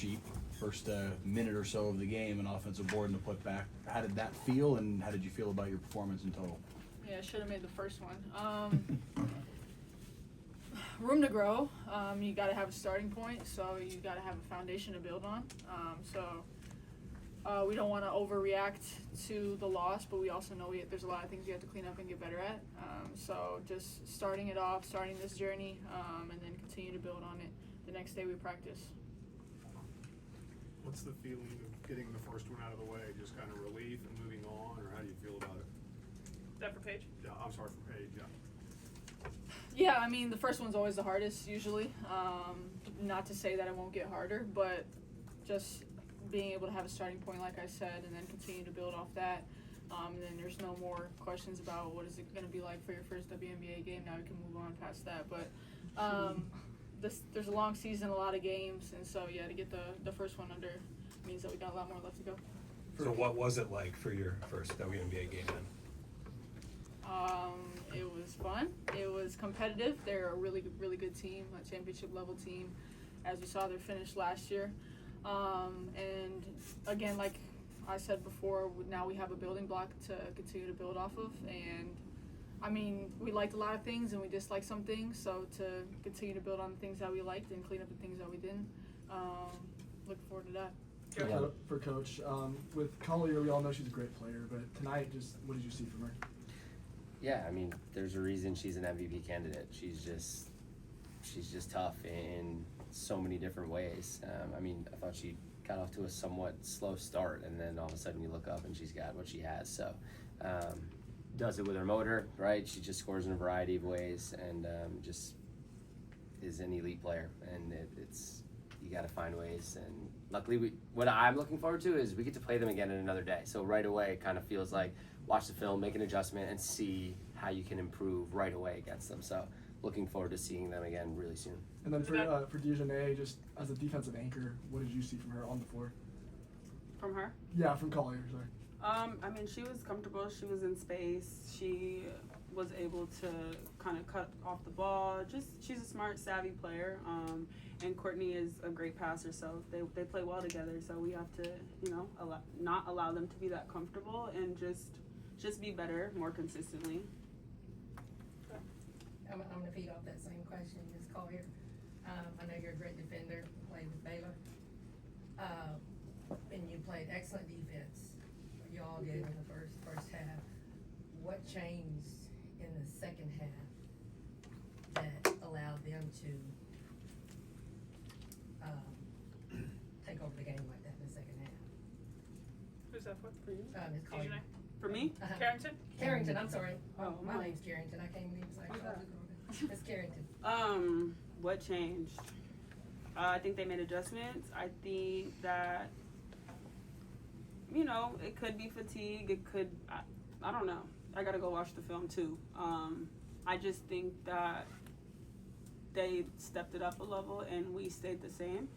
sheet, first minute or so of the game, an offensive board and a putback. How did that feel, and how did you feel about your performance in total? Yeah, I should have made the first one. Room to grow. You got to have a starting point, so you got to have a foundation to build on. We don't want to overreact to the loss, but we also know there's a lot of things we have to clean up and get better at. So just starting it off, starting this journey, and then continue to build on it the next day we practice. What's the feeling of getting the first one out of the way? Just kind of relief and moving on, or how do you feel about it? Is that for Paige? Yeah, I'm sorry for Paige, yeah. Yeah, I mean, the first one's always the hardest, usually. Not to say that it won't get harder, but just being able to have a starting point, like I said, and then continue to build off that. And then there's no more questions about what is it going to be like for your first WNBA game. Now we can move on past that. But there's a long season, a lot of games, and so, yeah, to get the first one under means that we got a lot more left to go. So what was it like for your first WNBA game then? It was fun. It was competitive. They're a really, really good team, a championship level team, as we saw their finish last year. And again, like I said before, now we have a building block to continue to build off of. And I mean, we liked a lot of things and we disliked some things. So to continue to build on the things that we liked and clean up the things that we didn't, looking forward to that. For Coach, with Collier, we all know she's a great player, but tonight, just what did you see from her? Yeah, I mean, there's a reason she's an MVP candidate. She's just tough in so many different ways. I mean, I thought she got off to a somewhat slow start, and then all of a sudden you look up and she's got what she has. So, does it with her motor, right? She just scores in a variety of ways, and just is an elite player. And it's you got to find ways. And luckily, what I'm looking forward to is we get to play them again in another day. So right away, it kind of feels like watch the film, make an adjustment, and see how you can improve right away against them. So looking forward to seeing them again really soon. And then for DiJonai, just as a defensive anchor, what did you see from her on the floor? From her? Yeah, from Collier, sorry. I mean, she was comfortable. She was in space. She was able to kind of cut off the ball. She's a smart, savvy player. And Courtney is a great passer, so they play well together. So we have to, not allow them to be that comfortable and just be better more consistently. I'm going to feed off that same question, Ms. Collier. I know you're a great defender, played with Baylor. And you played excellent defense. You all did in the first half. What changed in the second half that allowed them to take over the game like that in the second half? Who's that for? For you? Ms. Collier. For me? Carrington? Carrington, I'm sorry. Oh, my no. name's Carrington. I can't even say Ms. Carrington. What changed? I think they made adjustments. I think that, it could be fatigue. It could, I don't know. I gotta go watch the film too. I just think that they stepped it up a level and we stayed the same.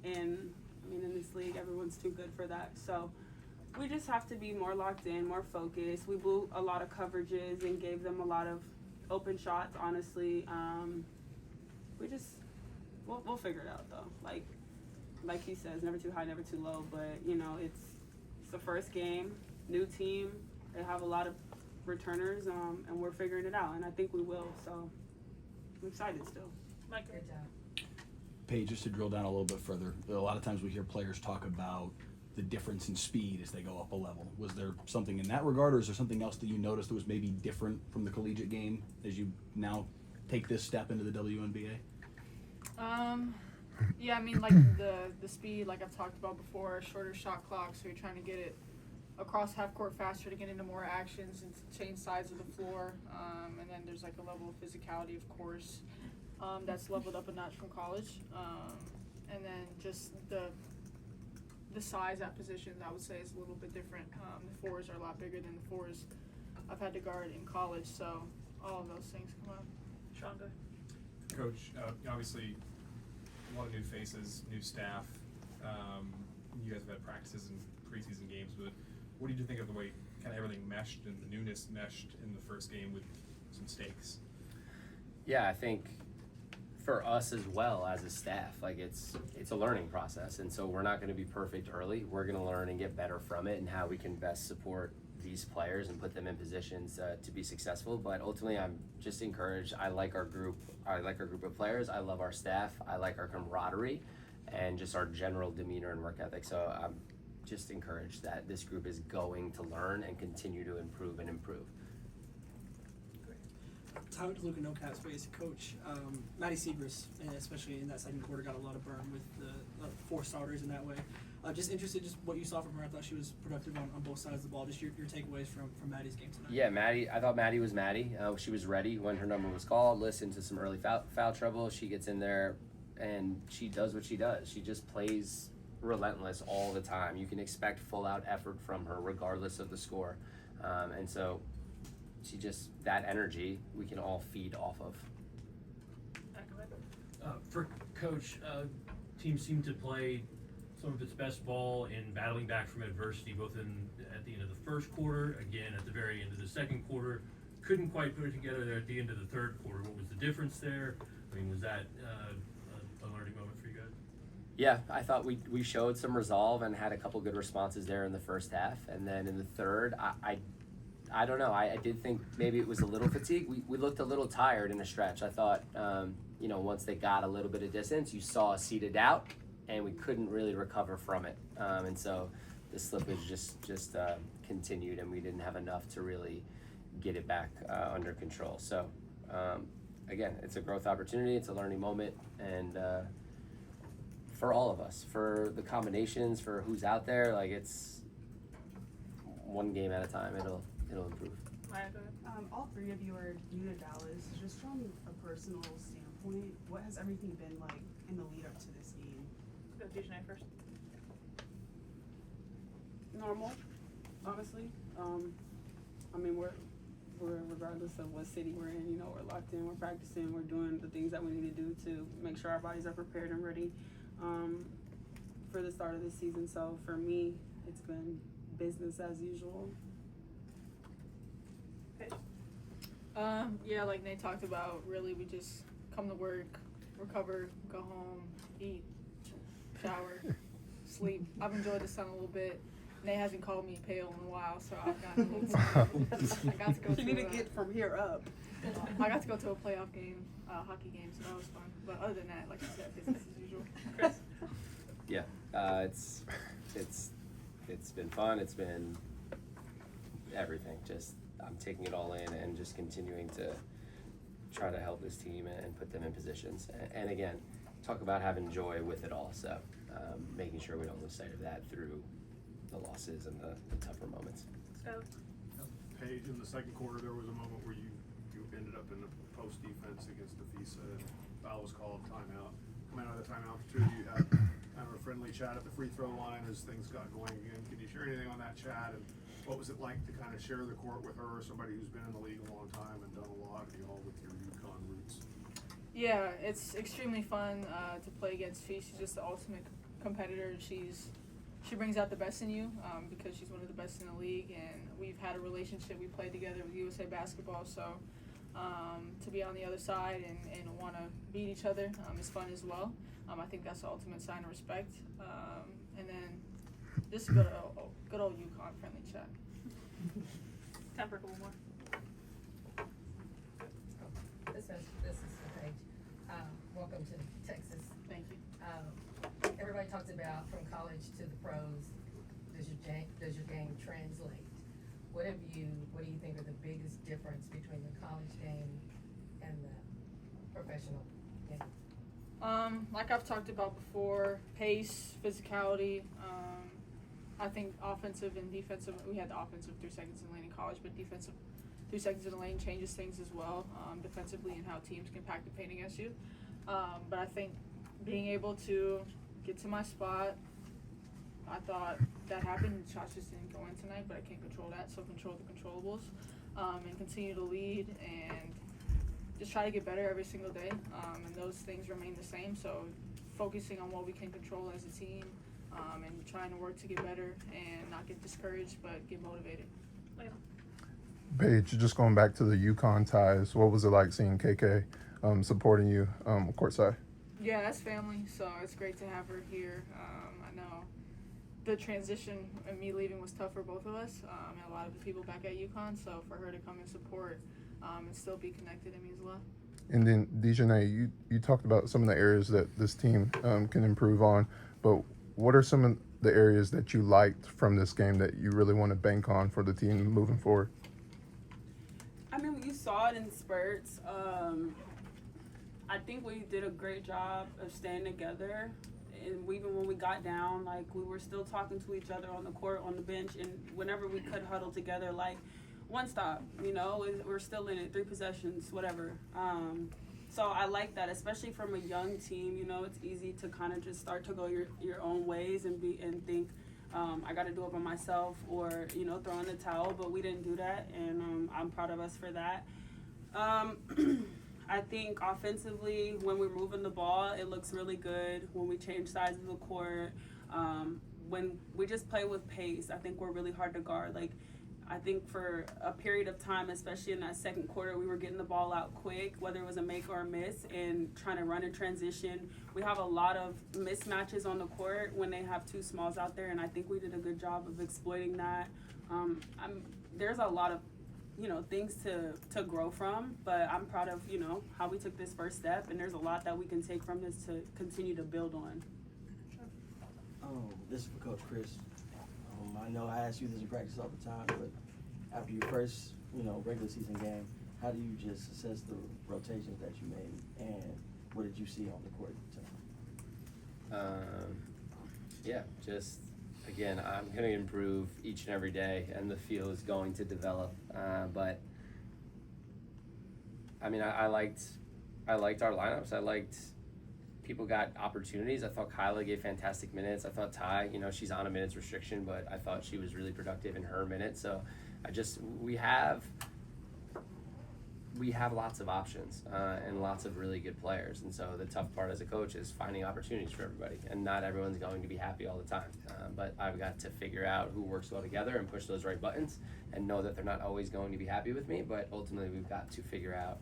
And I mean, in this league, everyone's too good for that. So we just have to be more locked in, more focused. We blew a lot of coverages and gave them a lot of open shots, honestly. We'll figure it out though. Like he says, never too high, never too low. But it's the first game, new team. They have a lot of returners, and we're figuring it out. And I think we will. So I'm excited still. Mike, Good job. Paige, just to drill down a little bit further, a lot of times we hear players talk about the difference in speed as they go up a level. Was there something in that regard, or is there something else that you noticed that was maybe different from the collegiate game as you now take this step into the WNBA? Yeah, I mean, like the speed, like I've talked about before, shorter shot clock, so you're trying to get it across half court faster to get into more actions and to change sides of the floor. And then there's like a level of physicality, of course, that's leveled up a notch from college. And then just the size at positions, I would say, is a little bit different. The fours are a lot bigger than the fours I've had to guard in college, so all of those things come up. Shonda? Coach, obviously, a lot of new faces, new staff. You guys have had practices and preseason games, but what did you think of the way kind of everything meshed and the newness meshed in the first game with some stakes? Yeah, I think for us as well as a staff. Like it's a learning process, and so we're not going to be perfect early. We're going to learn and get better from it, and how we can best support these players and put them in positions to be successful. But ultimately, I'm just encouraged. I like our group. I like our group of players. I love our staff. I like our camaraderie, and just our general demeanor and work ethic. So I'm just encouraged that this group is going to learn and continue to improve and improve. Tyler DeLuca, no cap space, coach. Maddie Seagrass, especially in that second quarter, got a lot of burn with the 4 starters in that way. Just interested, just what you saw from her. I thought she was productive on both sides of the ball. Just your takeaways from Maddie's game tonight. Yeah, Maddie. I thought Maddie was Maddie. She was ready when her number was called. Listened to some early foul trouble. She gets in there, and she does what she does. She just plays relentless all the time. You can expect full out effort from her, regardless of the score, and so. She just, that energy we can all feed off of. For Coach, team seemed to play some of its best ball in battling back from adversity, both at the end of the first quarter, again at the very end of the second quarter. Couldn't quite put it together there at the end of the third quarter. What was the difference there? I mean, was that a learning moment for you guys? Yeah, I thought we showed some resolve and had a couple good responses there in the first half, and then in the third, I don't know. I did think maybe it was a little fatigue. We looked a little tired in a stretch. I thought, once they got a little bit of distance, you saw us seated out, and we couldn't really recover from it. And so the slippage just continued, and we didn't have enough to really get it back under control. So, again, it's a growth opportunity. It's a learning moment, and for all of us, for the combinations, for who's out there, like it's one game at a time. It'll improve. All 3 of you are new to Dallas. Just from a personal standpoint, what has everything been like in the lead up to this game? Go DiJonai first. Normal, honestly. I mean, we're regardless of what city we're in, we're locked in, we're practicing, we're doing the things that we need to do to make sure our bodies are prepared and ready for the start of the season. So for me, it's been business as usual. Yeah, like Nate talked about, really we just come to work, recover, go home, eat, shower, sleep. I've enjoyed the sun a little bit. Nate hasn't called me pale in a while, so I've gotten a little I got to go You need to get from here up. I got to go to a playoff game, hockey game, so that was fun. But other than that, like I said, business as usual. Yeah, it's been fun. It's been everything. Just I'm taking it all in and just continuing to try to help this team and put them in positions. And again, talk about having joy with it all. So making sure we don't lose sight of that through the losses and the tougher moments. Paige, in the second quarter, there was a moment where you ended up in the post defense against the FISA, and foul was called, timeout. Coming out of the timeout, the 2 of you had kind of a friendly chat at the free throw line as things got going again. Can you share anything on that chat, and what was it like to kind of share the court with her, somebody who's been in the league a long time and done a lot, you all with your UConn roots? Yeah, it's extremely fun to play against Fee. She's just the ultimate competitor. She brings out the best in you because she's one of the best in the league, and we've had a relationship. We played together with USA Basketball, so to be on the other side and want to beat each other is fun as well. I think that's the ultimate sign of respect. And then just a good old UConn friendly chat. Time for a couple more. This is for Paige. Welcome to Texas. Thank you. Everybody talks about from college to the pros. Does your game translate? What do you think are the biggest difference between the college game and the professional game? Like I've talked about before, pace, physicality. I think offensive and defensive. We had the offensive 3 seconds in the lane in college, but defensive 3 seconds in the lane changes things as well, defensively, and how teams can pack the paint against you. But I think being able to get to my spot, I thought that happened. Shots just didn't go in tonight, but I can't control that, so control the controllables, and continue to lead and just try to get better every single day. And those things remain the same. So focusing on what we can control as a team, and trying to work to get better and not get discouraged, but get motivated. Paige, just going back to the UConn ties, what was it like seeing KK supporting you courtside? Yeah, that's family, so it's great to have her here. I know the transition and me leaving was tough for both of us, and a lot of the people back at UConn, so for her to come and support and still be connected, it means a lot. And then DiJonai, you talked about some of the areas that this team can improve on, but what are some of the areas that you liked from this game that you really want to bank on for the team moving forward? I mean, you saw it in spurts. I think we did a great job of staying together. And even when we got down, like, we were still talking to each other on the court, on the bench, and whenever we could huddle together, like, one stop, you know, we're still in it, 3 possessions, whatever. So I like that, especially from a young team. You know, it's easy to kind of just start to go your own ways and think, I got to do it by myself, or, you know, throw in the towel. But we didn't do that, and I'm proud of us for that. I think offensively, when we're moving the ball, it looks really good. When we change sides of the court, when we just play with pace, I think we're really hard to guard. Like, I think for a period of time, especially in that second quarter, we were getting the ball out quick, whether it was a make or a miss, and trying to run in transition. We have a lot of mismatches on the court when they have 2 smalls out there, and I think we did a good job of exploiting that. There's a lot of, you know, things to grow from, but I'm proud of, you know, how we took this first step, and there's a lot that we can take from this to continue to build on. This is for Coach Chris. I know I ask you this in practice all the time, but after your first, you know, regular season game, how do you just assess the rotations that you made, and what did you see on the court tonight? Yeah, just, again, I'm going to improve each and every day, and the feel is going to develop. But I mean, I liked our lineups. I liked people got opportunities. I thought Kyla gave fantastic minutes. I thought Ty, you know, she's on a minutes restriction, but I thought she was really productive in her minutes. So we have lots of options and lots of really good players. And so the tough part as a coach is finding opportunities for everybody. And not everyone's going to be happy all the time. But I've got to figure out who works well together and push those right buttons and know that they're not always going to be happy with me. But ultimately, we've got to figure out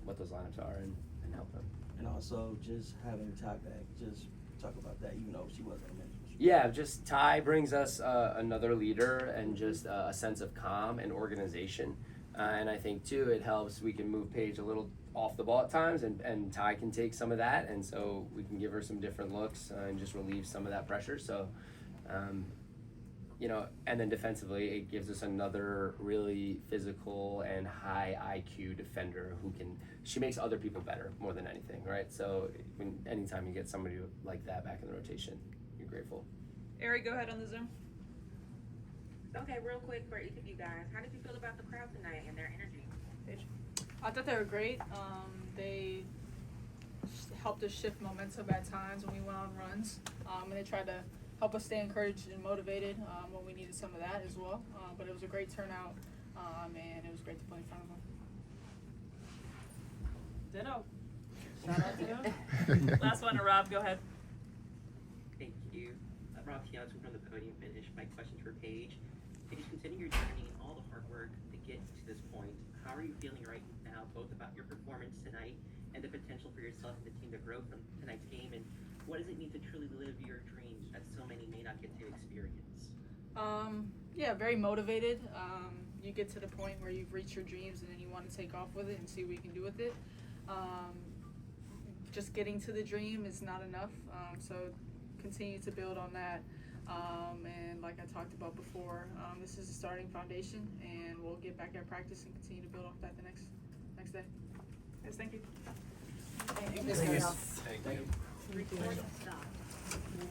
what those lineups are and help them. And also just having Ty back, just talk about that, even though she wasn't a mentor. Yeah, just Ty brings us another leader and just a sense of calm and organization. And I think, too, it helps. We can move Paige a little off the ball at times, and Ty can take some of that. And so we can give her some different looks and just relieve some of that pressure. So, you know, and then defensively, it gives us another really physical and high IQ defender she makes other people better more than anything, right? So anytime you get somebody like that back in the rotation, you're grateful. Ari, go ahead on the Zoom. Okay, real quick for each of you guys, how did you feel about the crowd tonight and their energy? I thought they were great. They helped us shift momentum at times when we went on runs, and they tried to help us stay encouraged and motivated when we needed some of that as well. But it was a great turnout, and it was great to play in front of them. Ditto. Shout out to them. Last one to Rob. Go ahead. Thank you. Rob Tianson from the podium finish. My question's for Paige. Paige, considering your journey and all the hard work to get to this point, how are you feeling right now, both about your performance tonight and the potential for yourself and the team to grow from tonight's game, and what does it mean to truly live your dreams that so many may not get to experience? Yeah, very motivated. You get to the point where you've reached your dreams and then you want to take off with it and see what you can do with it. Just getting to the dream is not enough, so continue to build on that. And like I talked about before, this is a starting foundation, and we'll get back at practice and continue to build off that the next day. Yes, thank you. Thank you. Thank you. Thank you.